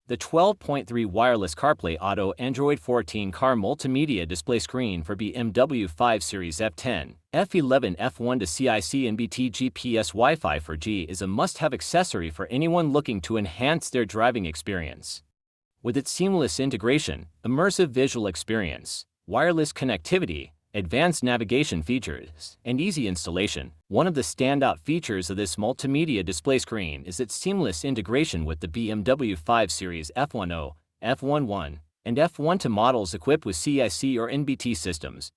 The 12.3 wireless CarPlay Auto Android 14 Car Multimedia Display Screen for BMW 5 Series F10, F11, F1 to CIC and BT GPS Wi-Fi 4G is a must-have accessory for anyone looking to enhance their driving experience. With its seamless integration, immersive visual experience, wireless connectivity, advanced navigation features, and easy installation, one of the standout features of this multimedia display screen is its seamless integration with the BMW 5 Series F10, F11, and F12 models equipped with CIC or NBT systems.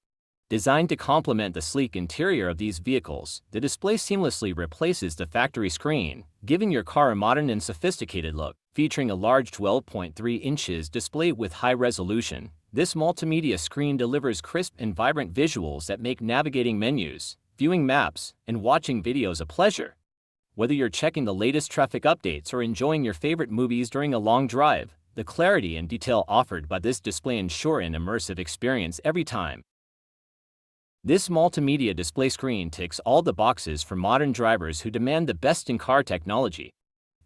Designed to complement the sleek interior of these vehicles, the display seamlessly replaces the factory screen, giving your car a modern and sophisticated look. Featuring a large 12.3 inches display with high resolution, this multimedia screen delivers crisp and vibrant visuals that make navigating menus, viewing maps, and watching videos a pleasure. Whether you're checking the latest traffic updates or enjoying your favorite movies during a long drive, the clarity and detail offered by this display ensure an immersive experience every time. This multimedia display screen ticks all the boxes for modern drivers who demand the best in car technology.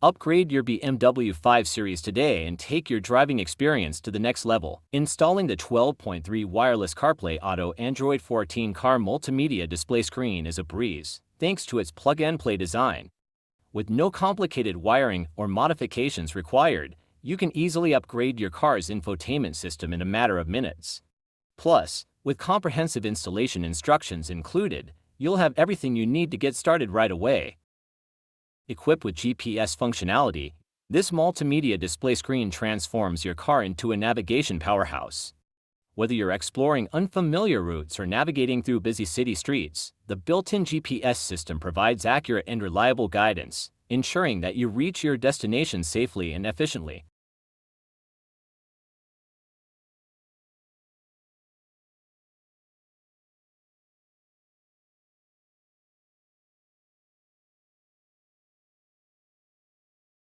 Upgrade your BMW 5 Series today and take your driving experience to the next level. Installing the 12.3 wireless CarPlay Auto Android 14 Car Multimedia Display Screen is a breeze, thanks to its plug-and-play design. With no complicated wiring or modifications required, you can easily upgrade your car's infotainment system in a matter of minutes. Plus, with comprehensive installation instructions included, you'll have everything you need to get started right away. Equipped with GPS functionality, this multimedia display screen transforms your car into a navigation powerhouse. Whether you're exploring unfamiliar routes or navigating through busy city streets, the built-in GPS system provides accurate and reliable guidance, ensuring that you reach your destination safely and efficiently.